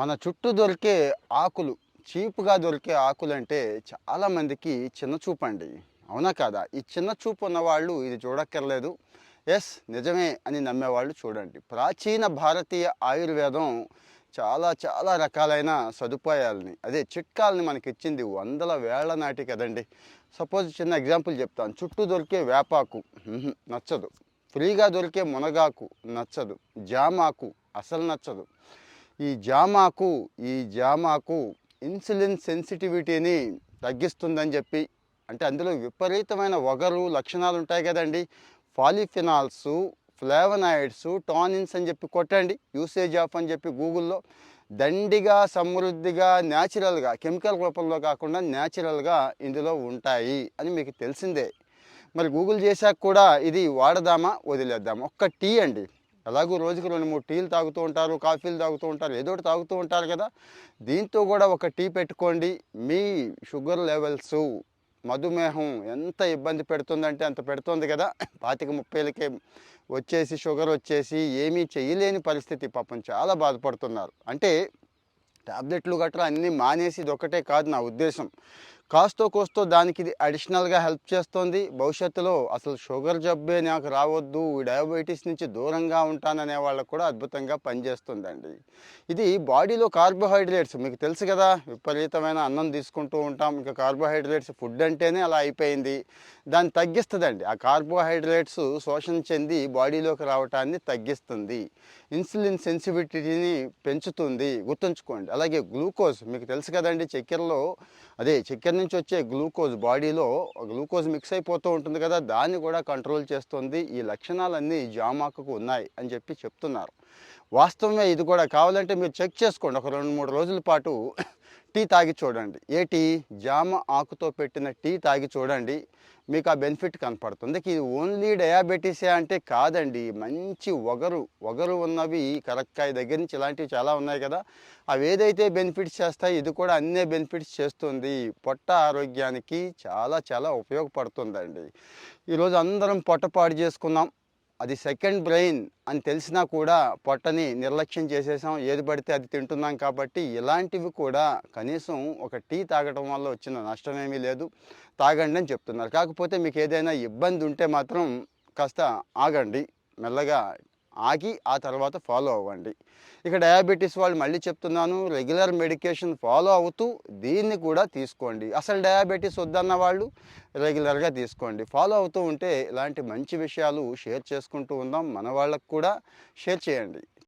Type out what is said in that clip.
మన చుట్టూ దొరికే ఆకులు, చీప్‌గా దొరికే ఆకులంటే చాలామందికి చిన్న చూపండి. అవునా కాదా? ఈ చిన్న చూపు ఉన్నవాళ్ళు ఇది చూడక్కర్లేదు. యెస్, నిజమే అని నమ్మేవాళ్ళు చూడండి. ప్రాచీన భారతీయ ఆయుర్వేదం చాలా చాలా రకాలైన సదుపాయాలని, అదే చిట్కాలని మనకిచ్చింది వందల వేళ్ల నాటి కదండీ. సపోజ్ చిన్న ఎగ్జాంపుల్ చెప్తాను. చుట్టూ దొరికే వేపాకు నచ్చదు. ఫ్రీగా దొరికే మునగాకు నచ్చదు. జామాకు అసలు నచ్చదు. ఈ జామాకు ఇన్సులిన్ సెన్సిటివిటీని తగ్గిస్తుందని చెప్పి, అంటే అందులో విపరీతమైన వగరు లక్షణాలు ఉంటాయి కదండి. పాలిఫినాల్స్, ఫ్లేవనాయిడ్స్, టానిన్స్ అని చెప్పి కొట్టండి, యూసేజ్ ఆఫ్ అని చెప్పి గూగుల్లో. దండిగా సమృద్ధిగా న్యాచురల్గా, కెమికల్ రూపంలో కాకుండా న్యాచురల్గా ఇందులో ఉంటాయి అని మీకు తెలిసిందే. మరి గూగుల్ చేశాక కూడా ఇది వాడదామా వదిలేద్దామా? ఒక్క టీ అండి. ఎలాగో రోజుకి 2-3 టీలు తాగుతూ ఉంటారు, కాఫీలు తాగుతూ ఉంటారు, ఏదో ఒకటి తాగుతూ ఉంటారు కదా. దీంతో కూడా ఒక టీ పెట్టుకోండి. మీ షుగర్ లెవెల్స్, మధుమేహం ఎంత ఇబ్బంది పెడుతుందంటే అంత పెడుతుంది కదా. 25-30లకే వచ్చేసి షుగర్ వచ్చేసి ఏమీ చేయలేని పరిస్థితి. పాపం చాలా బాధపడుతున్నారు. అంటే టాబ్లెట్లు గట్రా అన్నీ మానేసి ఇది ఒక్కటే కాదు నా ఉద్దేశం. కాస్తో కోస్తో దానికి ఇది అడిషనల్గా హెల్ప్ చేస్తుంది. భవిష్యత్తులో అసలు షుగర్ జబ్బే నాకు రావద్దు, డయాబెటీస్ నుంచి దూరంగా ఉంటాననే వాళ్ళకు కూడా అద్భుతంగా పనిచేస్తుందండి. ఇది బాడీలో కార్బోహైడ్రేట్స్ మీకు తెలుసు కదా. విపరీతమైన అన్నం తీసుకుంటూ ఉంటాం, ఇంకా కార్బోహైడ్రేట్స్ ఫుడ్ అంటేనే అలా అయిపోయింది. దాన్ని తగ్గిస్తుందండి. ఆ కార్బోహైడ్రేట్స్ శోషణ చెంది బాడీలోకి రావటాన్ని తగ్గిస్తుంది. ఇన్సులిన్ సెన్సిటివిటీని పెంచుతుంది, గుర్తుంచుకోండి. అలాగే గ్లూకోజ్ మీకు తెలుసు కదండి. చక్కెర నుంచి వచ్చే గ్లూకోజ్ బాడీలో గ్లూకోజ్ మిక్స్ అయిపోతూ ఉంటుంది కదా, దాన్ని కూడా కంట్రోల్ చేస్తుంది. ఈ లక్షణాలన్నీ జామాకుకు ఉన్నాయి అని చెప్పి చెప్తున్నారు. వాస్తవమే. ఇది కూడా కావాలంటే మీరు చెక్ చేసుకోండి. ఒక 2-3 రోజుల పాటు టీ తాగి చూడండి. ఏ టీ? జామ ఆకుతో పెట్టిన టీ తాగి చూడండి. మీకు ఆ బెనిఫిట్ కనపడుతుంది. ఇది ఓన్లీ డయాబెటీసే అంటే కాదండి. మంచి వగరు ఉన్నవి, కరక్కాయ దగ్గర నుంచి ఇలాంటివి చాలా ఉన్నాయి కదా. అవి ఏదైతే బెనిఫిట్స్ చేస్తాయి, ఇది కూడా అన్నే బెనిఫిట్స్ చేస్తుంది. పొట్ట ఆరోగ్యానికి చాలా చాలా ఉపయోగపడుతుందండి. ఈరోజు అందరం పొట్ట పాడు చేసుకున్నాం. అది సెకండ్ బ్రెయిన్ అని తెలిసినా కూడా పొట్టని నిర్లక్ష్యం చేసేసాం. ఏది పడితే అది తింటున్నాం. కాబట్టి ఇలాంటివి కూడా కనీసం ఒక టీ తాగడం వల్ల వచ్చిన నష్టమేమీ లేదు. తాగండి అని చెప్తున్నారు. కాకపోతే మీకు ఏదైనా ఇబ్బంది ఉంటే మాత్రం కాస్త ఆగండి. మెల్లగా ఆగి ఆ తర్వాత ఫాలో అవ్వండి. ఇక డయాబెటీస్ వాళ్ళు మళ్ళీ చెప్తున్నాను, రెగ్యులర్ మెడికేషన్ ఫాలో అవుతూ దీన్ని కూడా తీసుకోండి. అసలు డయాబెటీస్ వద్దన్న వాళ్ళు రెగ్యులర్గా తీసుకోండి. ఫాలో అవుతూ ఉంటే ఇలాంటి మంచి విషయాలు షేర్ చేసుకుంటూ ఉందాం. మన వాళ్ళకు కూడా షేర్ చేయండి.